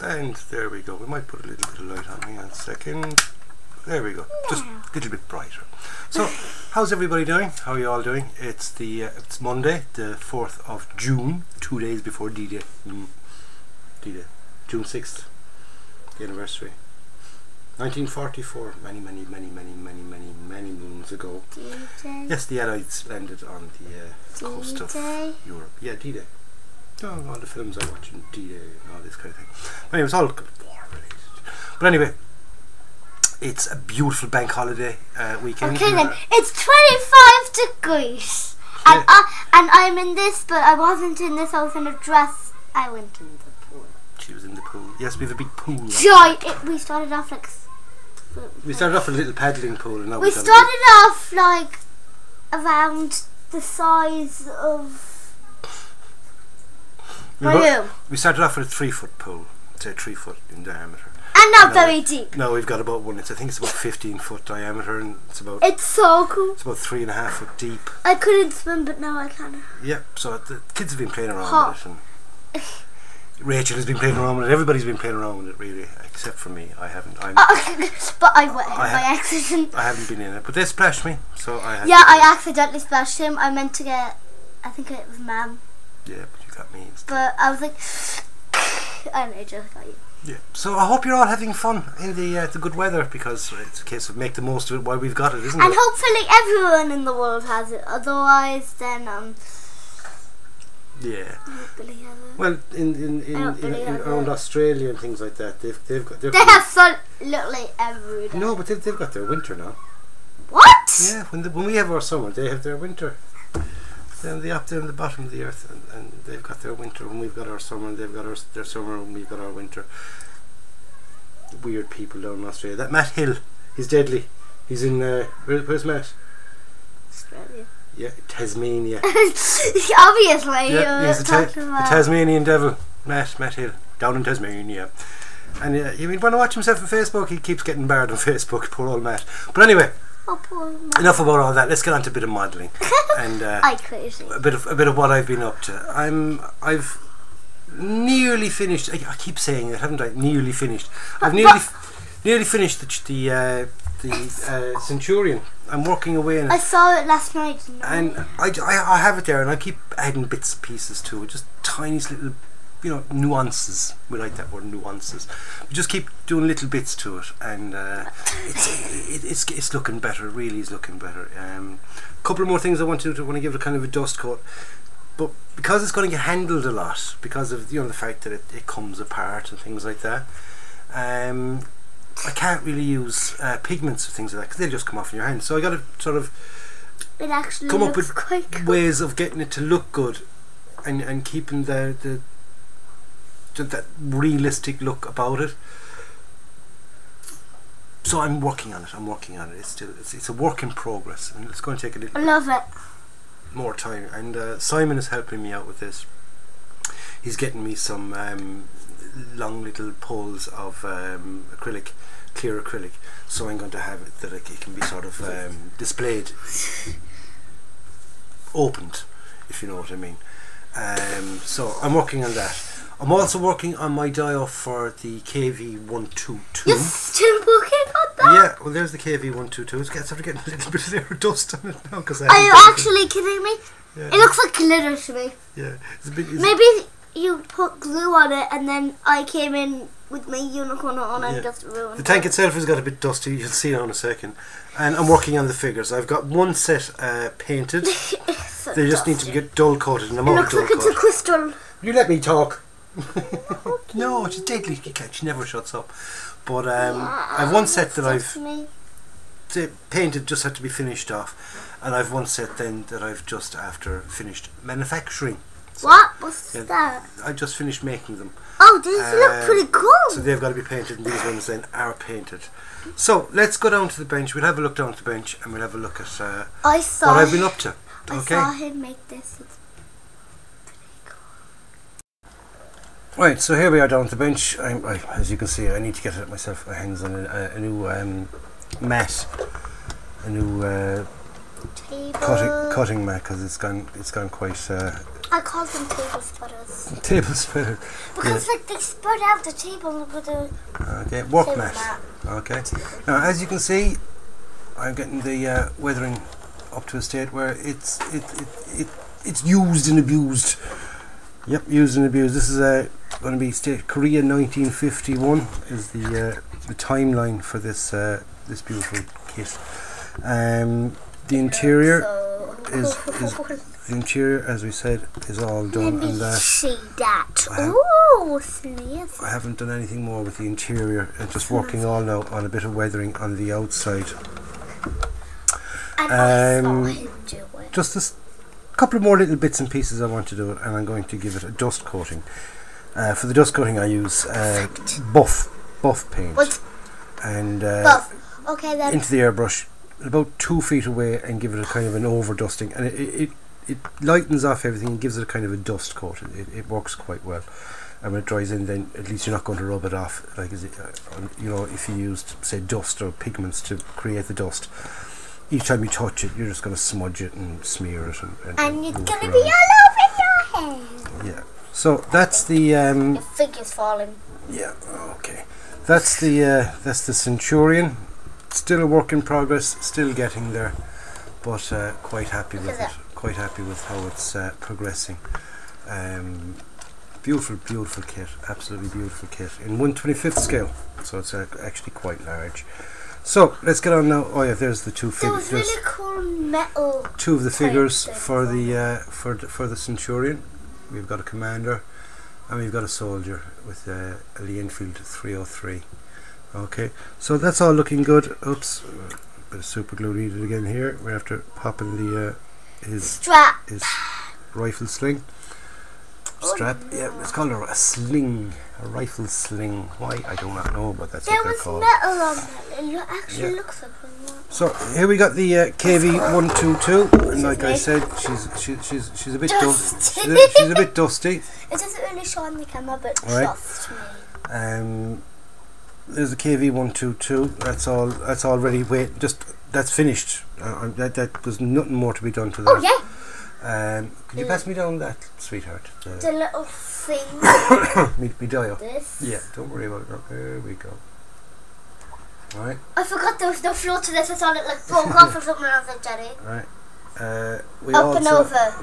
And there we go. We might put a little bit of light on. Hang on a second. There we go. Just a little bit brighter. So, how's everybody doing? How are you all doing? It's it's Monday, the 4th of June, 2 days before D-Day. D-Day. June 6th, the anniversary. 1944, many moons ago. D-Day? Yes, the Allies landed on the coast of Europe. Yeah, D-Day. Oh, all the films I watch in D-Day and all this kind of thing. But anyway, it's all war related. But anyway, it's a beautiful bank holiday weekend. Okay then, it's 25 degrees. And, Yeah. and I'm in this, but I wasn't in this, I was in a dress. I went in the pool. She was in the pool. Yes, we have a big pool. We started off like... We started off with a little paddling pool. And now we started off like around the size of... We started off with a 3-foot pool, say 3 foot in diameter. And not very deep. No, we've got about one. I think it's about 15-foot diameter, and it's about. It's so cool. It's about 3.5 foot deep. I couldn't swim, but now I can. Yeah, so the kids have been playing around with it, and Rachel has been playing around with it. Everybody's been playing around with it, really, except for me. I haven't. But I went by accident. I haven't been in it, but they splashed me, so I. Yeah, I accidentally splashed him. I meant to get. I think it was Mum. Yeah, but you got me instead. But I was like, and I just got you. Yeah. So I hope you're all having fun in the good weather, because it's a case of make the most of it while we've got it, isn't it? And hopefully everyone in the world has it. Otherwise, then yeah. I don't really have it. Well, in around Australia and things like that, they've got their. They have sun literally every day. No, but they've got their winter now. What? Yeah, when we have our summer, they have their winter. Then they're up there in the bottom of the earth, and they've got their winter, and we've got our summer, and they've got their summer, and we've got our winter. Weird people down in Australia. That Matt Hill, he's deadly. He's in where's Matt? Australia. Yeah, Tasmania. Obviously, yeah, he's the Tasmanian devil, Matt Hill, down in Tasmania. And you want to watch himself on Facebook? He keeps getting barred on Facebook, poor old Matt. But anyway. Enough about all that. Let's get on to a bit of modelling and a bit of what I've been up to. I've nearly finished. I keep saying it, haven't I? Nearly finished. I've nearly finished the Centurion. I'm working away on it. I saw it last night. And I have it there, and I keep adding bits and pieces to it, just tiny little. Nuances. We like that word, nuances. We just keep doing little bits to it, and it's looking better. It really is looking better. A couple of more things I want to give it a kind of a dust coat, but because it's going to get handled a lot, because of the fact that it comes apart and things like that. I can't really use pigments or things like that, because they'll just come off in your hand. So I got to sort of come up with ways of getting it to look good, and keeping that realistic look about it. So I'm working on it. It's a work in progress, and it's going to take a little. I love it. More time. And Simon is helping me out with this. He's getting me some long little poles of acrylic, clear acrylic. So I'm going to have it that it can be sort of displayed, opened, if you know what I mean. So I'm working on that. I'm also working on my dial for the KV122. You're still working on that? Yeah, well there's the KV122. It's sort of getting a little bit of air dust on it now. Are you actually kidding me? Yeah. It looks like glitter to me. Yeah. Maybe you put glue on it, and then I came in with my unicorn on and just ruined it. The tank itself has got a bit dusty, you'll see it in a second. And I'm working on the figures. I've got one set painted. So they just need to get dull coated, and I'm all dull coated. It looks like it's a crystal. You let me talk. No, she's deadly. She never shuts up. But I've one set that I've painted, just had to be finished off, and I've one set then that I've just after finished manufacturing. So, what's that? I just finished making them. Oh, these look pretty cool. So they've got to be painted, and these ones then are painted. So let's go down to the bench. We'll have a look down at the bench, and we'll have a look at what I've been up to. Okay. I saw him make this. It's Right, so here we are down at the bench. As you can see, I need to get it myself. My hands on a new mat, a new cutting mat, because it's gone quite I call them table spreaders. Table spreader. Because like they spread out the table with the Okay, work table mat. Okay. Now, as you can see, I'm getting the weathering up to a state where it's used and abused. Yep, used and abused. This is going to be Korea 1951 is the timeline for this this beautiful kit. The interior is the interior, as we said, is all done. Let me and see that. Ooh, sneeze. I haven't done anything more with the interior. It's just working all now on a bit of weathering on the outside. And I saw him do it. Just a couple of more little bits and pieces I want to do it, and I'm going to give it a dust coating. For the dust coating I use buff paint. What? And Buff. Okay then. into the airbrush about 2 feet away and give it a kind of an over dusting, and it lightens off everything and gives it a kind of a dust coat. It works quite well, and when it dries in, then at least you're not going to rub it off like you know, if you used say dust or pigments to create the dust. Each time you touch it, you're just going to smudge it and smear it, and it's going to be all over your head. Yeah. So that's the Your figure's falling. yeah. Okay. That's the Centurion. Still a work in progress. Still getting there, but quite happy with it. Quite happy with how it's progressing. Beautiful kit. Absolutely beautiful kit in 1/25th scale. So it's actually quite large. So let's get on now. Oh yeah, there's the two figures. Those really cool metal. Two of the figures for the for the Centurion. We've got a commander, and we've got a soldier with a Lee Enfield 303. Okay, so that's all looking good. Oops, bit of super glue needed again here. We have to pop in the his strap, his rifle sling. Strap, yeah, it's called a sling, a rifle sling. Why, I do not know, but that's what they're called. There was metal on that. It actually looks like one. So here we got the KV-122, and like I said, she's a bit dusty. She's a bit dusty. It doesn't really show on the camera, but trust me. There's the KV-122. That's all ready. Wait, that's finished. That there's nothing more to be done to that. Oh yeah. Could you pass me down that, sweetheart? The little thing. me dial. This. Yeah, don't worry about it. There we go. Right. I forgot there was no floor to this. I thought it like broke off or something. I was like, Jenny. Right.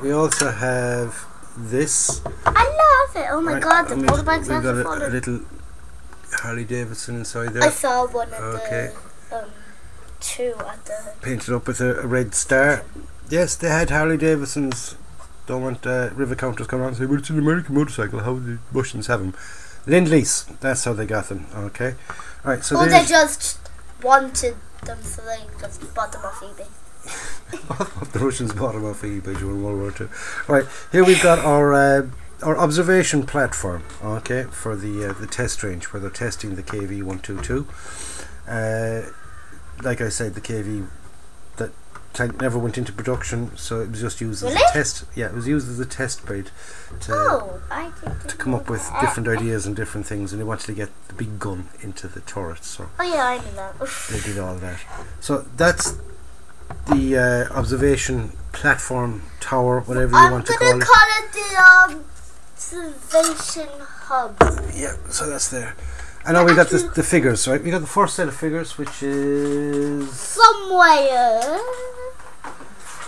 We also have this. I love it. Oh my god, the motorbikes we've got falling. a little Harley Davidson inside there. I saw one at okay. the two at the painted up with a red star. Yes, they had Harley Davidsons. Don't want river counters coming on and say, well, it's an American motorcycle, how do the Russians have them? Lend-lease, that's how they got them. Okay. Right, so they just wanted them, so they just bought them off eBay. The Russians bought them off eBay during World War II. Right, here we've got our observation platform, okay, for the test range where they're testing the KV-122. Like I said, the KV that tank never went into production, so it was just used as a test. Yeah, it was used as a test bed to come up with different ideas and different things, and they wanted to get the big gun into the turret. So oh yeah, I knew that. They did all that. So that's the observation platform, tower, whatever you want to call it. I'm gonna call it the observation hub. Yeah, so that's there. And now we got the figures, right? We got the first set of figures, which is somewhere.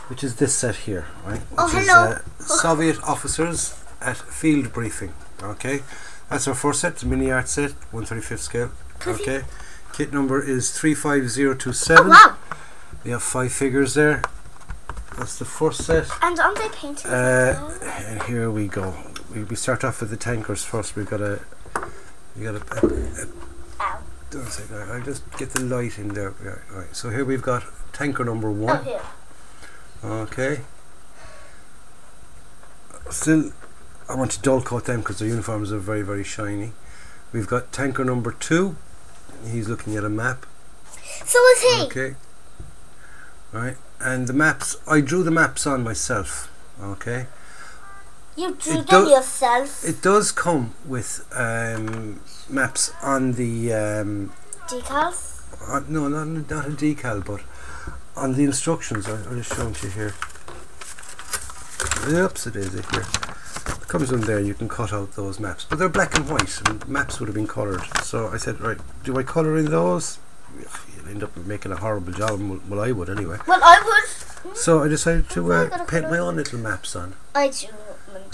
Which is this set here, right? Oh, which hello. is Soviet officers at field briefing. Okay, that's our first set. It's a mini art set, 1/35th scale. Okay, kit number is 35027. Oh wow! We have 5 figures there. That's the first set. And aren't they painted? And here we go. We start off with the tankers first. We've got a. Ow. Don't say that. I'll just get the light in there. Right. So here we've got tanker number 1. Oh, here. Okay. Still, I want to dull coat them because their uniforms are very, very shiny. We've got tanker number 2. He's looking at a map. So is he. Okay. Right. And the maps, I drew the maps on myself. Okay. You drew them yourself. It does come with maps on the decals. No, not a decal, but on the instructions. I'll just show it to you here. Oops, it is here. comes in there. You can cut out those maps, but they're black and white, and maps would have been coloured. So I said, right, do I colour in those? You'll end up making a horrible job. Well, I would anyway. Well, I would. So I decided to paint my own little maps on. I do.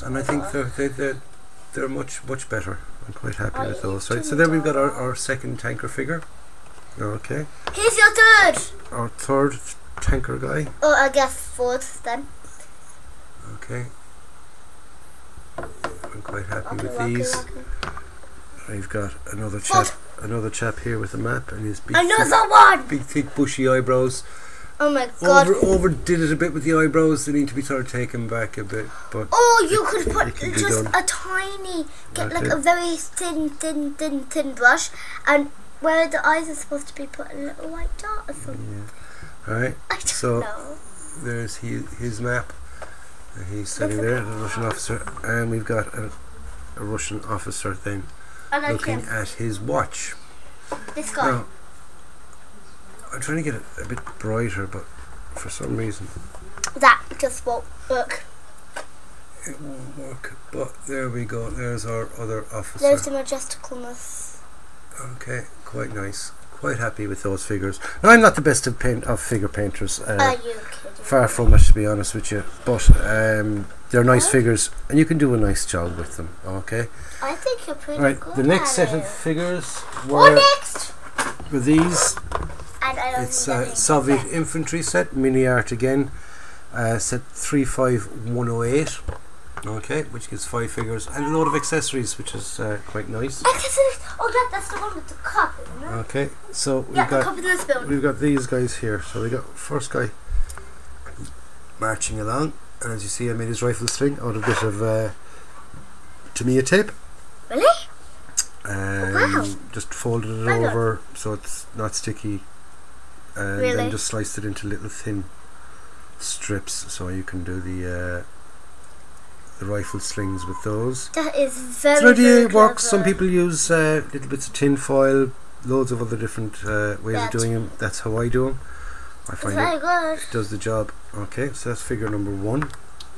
And I think they're much better. I'm quite happy with those. Right, so there we've got our second tanker figure. Okay. Here's your third. Our third tanker guy. Oh, I guess fourth then. Okay. I'm quite happy with these. I've got another chap here with a map and his big thick bushy eyebrows. Oh my god. Overdid it a bit with the eyebrows. They need to be sort of taken back a bit. But you could put just a tiny, like a very thin brush, and where the eyes are supposed to be, put a little white dot or something. Yeah. Alright. I don't know. There's his map. He's sitting there, the Russian officer, and we've got a Russian officer then looking at his watch. This guy. Now, I'm trying to get it a bit brighter, but for some reason that just won't work. It won't work. But there we go. There's our other officer. There's the majesticalness. Okay, quite nice. Quite happy with those figures. Now, I'm not the best of figure painters. Are you kidding? Far from it, to be honest with you. But they're nice figures, and you can do a nice job with them. Okay. I think you're pretty good. The next set of figures were these. And I don't it's Soviet infantry set, mini art again. Set 35108. Okay, which gives 5 figures and a load of accessories, which is quite nice. Accessories? Oh, that's the one with the cup, isn't it? Okay, so the cup and the spoon. We've got these guys here. So we got first guy marching along, and as you see, I made his rifle sling out of a bit of Tamiya tape. Really? Wow. Just folded it over so it's not sticky, and then just sliced it into little thin strips, so you can do the rifle slings with those. That is very good. So it clever. works. Some people use little bits of tin foil, loads of other different ways of doing them. That's how I do them. I find it does the job. Okay, so that's figure number 1. What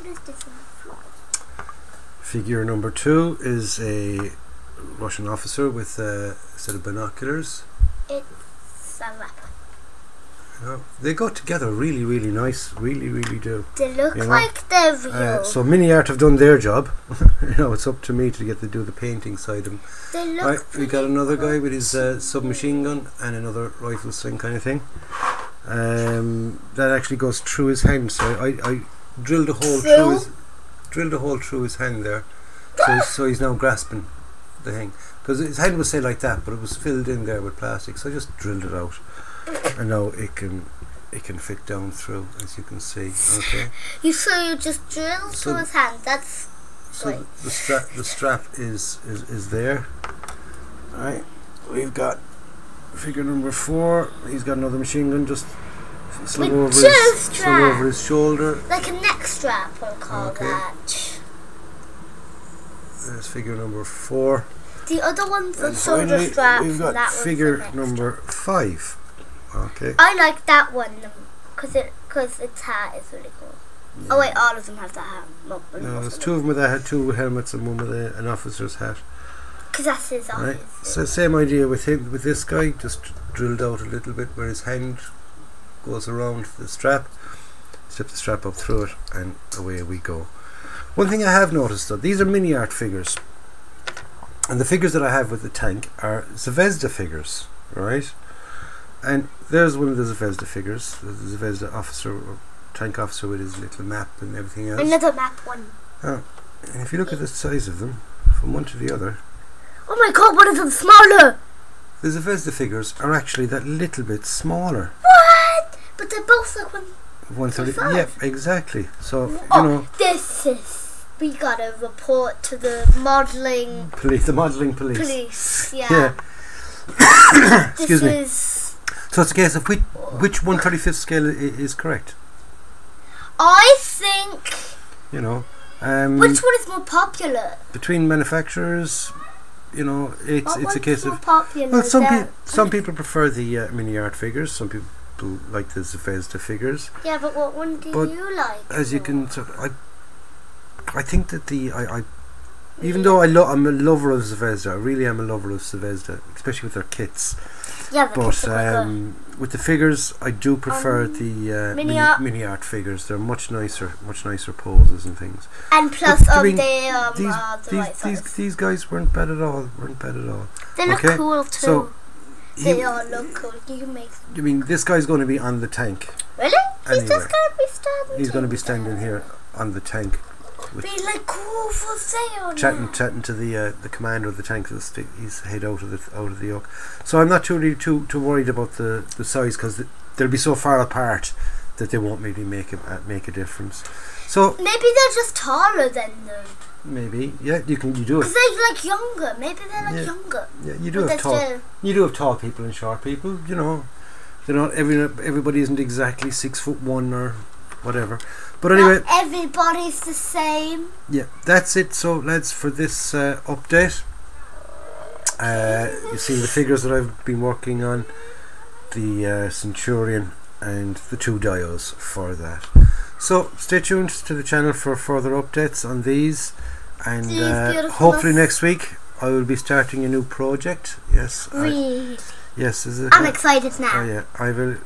is this one? Figure number 2 is a Russian officer with a set of binoculars. It's a wrap. They go together really, really nice. Really, really do. They look like they're real. So Mini Art have done their job. It's up to me to get to do the painting side of them. They look we got another guy with his submachine gun and another rifle sling kind of thing. That actually goes through his hand. So I drilled a hole through his hand there. So he's now grasping the thing. Because his hand was say like that, but it was filled in there with plastic. So I just drilled it out. And now it can fit down through, as you can see. Okay. You just drill through his hand. That's so the strap is there. Right. We've got figure number 4. He's got another machine gun just slung over his shoulder. Like a neck strap, we'll call that. There's figure number 4. The other one's a shoulder strap. We've got figure number 5. Okay. I like that one because its hat is really cool. Yeah. Oh wait, all of them have that hat. No, there's 2 of them with that hat, 2 helmets, and 1 with an officer's hat. Because that's his office. Right. So same idea with him. With this guy, just drilled out a little bit where his hand goes around the strap. Slip the strap up through it, and away we go. One thing I have noticed though, these are mini art figures, and the figures that I have with the tank are Zvezda figures, right? And there's one of the Zvezda figures, the Zvezda officer or tank officer with his little map and everything else. Another map one. Oh, and if you look at the size of them, from one to the other. Oh my god, one of them smaller! The Zvezda figures are actually that little bit smaller. What? But they're both like 130. Yeah, exactly. So, we gotta report to the modelling police. The modelling police. Police, yeah. Excuse me. So it's a case of which 1/35th scale is correct. I think. Which one is more popular? Between manufacturers, it's a case of. Popular? Well, some people prefer the mini art figures. Some people like the Zvezda figures. Yeah, but what one do you like? As you can, I think that Even though I'm a lover of Zvezda, I really am a lover of Zvezda, especially with their kits. Yeah, but with the figures, I do prefer the mini art figures. They're much nicer poses and things. And plus, these guys weren't bad at all. They look cool too. So they all look cool. You can make. I mean, this guy's going to be on the tank. Really? He's just going to be standing. He's going to be standing here on the tank. Be like cool for sale. Chatting to the commander of the tank. He's head out of the yoke. So I'm not too worried about the size, because they'll be so far apart that they won't really make a difference. So maybe they're just taller than them. Maybe, yeah. You do it. Because they're like younger. Maybe they're like younger. Yeah, you do have tall people and short people. You know, everybody isn't exactly 6'1" or whatever. But anyway, not everybody's the same. Yeah, that's it. So lads, for this update, you've seen the figures that I've been working on, the Centurion and the 2 dios for that. So stay tuned to the channel for further updates on these, and hopefully next week I will be starting a new project. Yes. Yes. I'm excited now. Oh yeah, I will.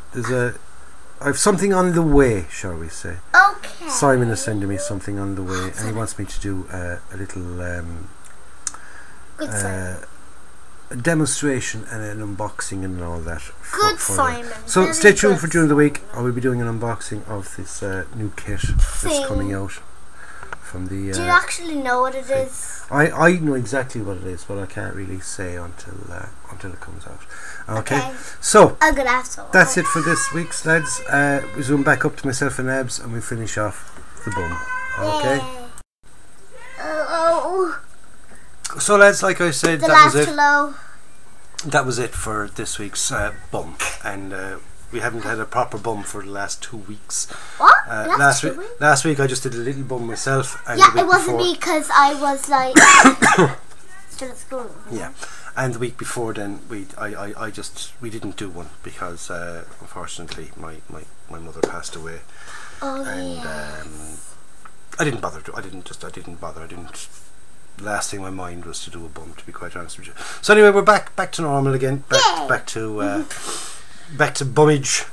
I have something on the way, shall we say? Okay. Simon is sending me something on the way, and he wants me to do a little a demonstration and an unboxing and all that. Good, Simon. So stay tuned for during the week. I will be doing an unboxing of this new kit that's coming out from the. Do you actually know what it is? I know exactly what it is, but I can't really say until it comes out. Okay. So I'm gonna have to. That's it for this week's lads. We zoom back up to myself and Abs, and we finish off the bum. Okay. Oh. So lads, like I said, that was it. That was it for this week's bum, and we haven't had a proper bum for the last 2 weeks. What? Last week I just did a little bum myself. And yeah, it wasn't me because I was like still at school. Yeah. And the week before then, we didn't do one because unfortunately my mother passed away. Oh, and I didn't bother. Last thing in my mind was to do a bum, to be quite honest with you. So anyway, we're back to normal again. Back to bummage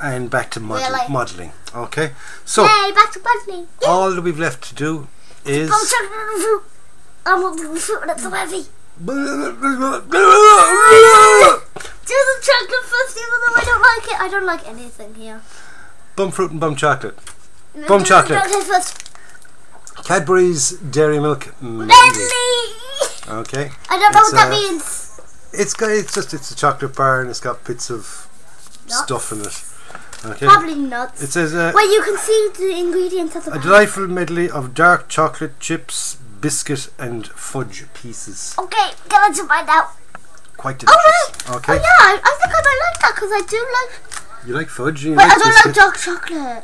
and back to modelling. Okay, so yay, back to modelling. All that we've left to do is. I'm holding the fruit that's so heavy. Do the chocolate first, even though I don't like it. I don't like anything here. Bum fruit and bum chocolate. Bum chocolate. Cadbury's Dairy Milk. Okay. I don't know what that means. It's a chocolate bar, and it's got bits of stuff in it. Okay. Probably nuts. It says well, you can see the ingredients at the back. A delightful medley of dark chocolate chips, biscuit and fudge pieces. Okay, can I find out? Quite delicious. Okay. Oh yeah, I think I might like that because I do like. You like fudge? But I don't like dark chocolate.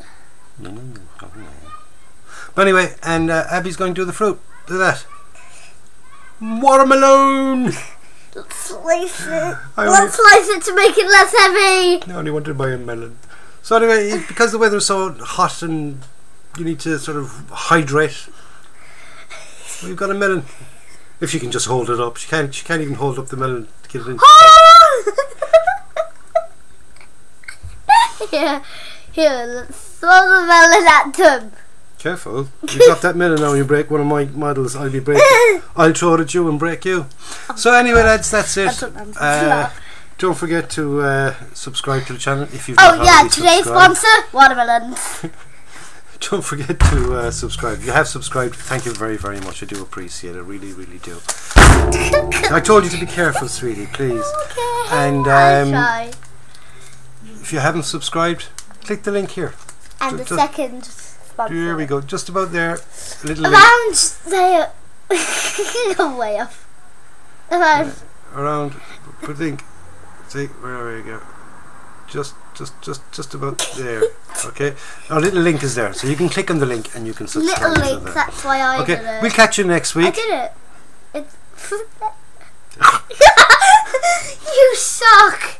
But anyway, and Abby's going to do the fruit. Look at that. Watermelon. Let's slice it. Let's slice it to make it less heavy. I only wanted to buy a melon. So anyway, because the weather's so hot and you need to sort of hydrate, we've got a melon. If she can just hold it up. She can't even hold up the melon to get it in. Here, let's throw the melon at them. Careful. You got that melon now and you break one of my models, I'll be breaking. I'll throw it at you and break you. So anyway lads, that's it. Don't forget to subscribe to the channel if you've not already today's sponsor, watermelons. Don't forget to subscribe. If you have subscribed, thank you very, very much. I do appreciate it. really, really do. I told you to be careful, sweetie, please. Okay. And if you haven't subscribed, click the link here. And the second sponsor. Here we go. Just about there. A little around there. Way off. Around. I think. See where we go. Just about there. Okay. Our little link is there, so you can click on the link and you can subscribe. Little link. That's why I did it. We'll catch you next week. I did it. It's. You suck.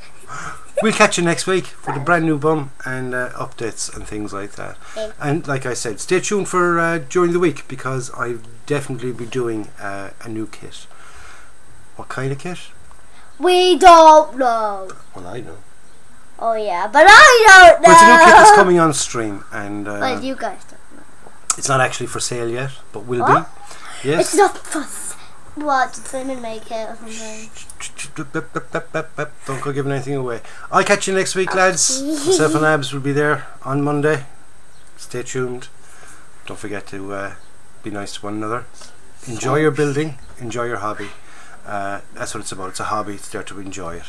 we'll catch you next week for the brand new B.U.M and updates and things like that. And like I said, stay tuned for during the week, because I'll definitely be doing a new kit. What kind of kit? We don't know. Well, I know. Oh yeah, but I don't know. Well, it's a new kit that's coming on stream, and well, you guys don't know. It's not actually for sale yet, but will what? be. Yes. It's not for what? Did Simon make it or something? Don't go giving anything away. I'll catch you next week, lads. Myself and Abs will be there on Monday. Stay tuned. Don't forget to be nice to one another. Enjoy your building. Enjoy your hobby. That's what it's about. It's a hobby. It's there to enjoy it.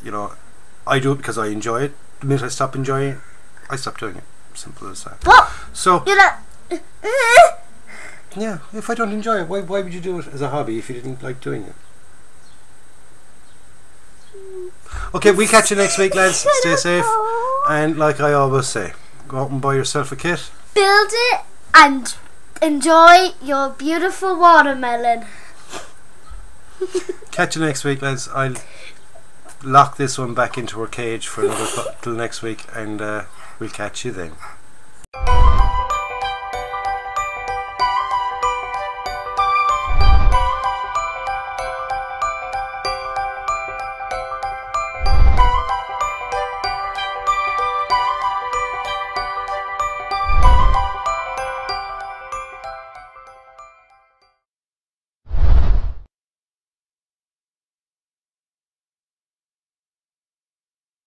You know, I do it because I enjoy it. The minute I stop enjoying it, I stop doing it. Simple as that. What? So. You're not. Yeah, if I don't enjoy it, why would you do it as a hobby if you didn't like doing it? Okay, we catch you next week, lads. Stay safe. And like I always say, go out and buy yourself a kit. Build it and enjoy your beautiful watermelon. Catch you next week, lads. I'll lock this one back into her cage for another till next week, and we'll catch you then.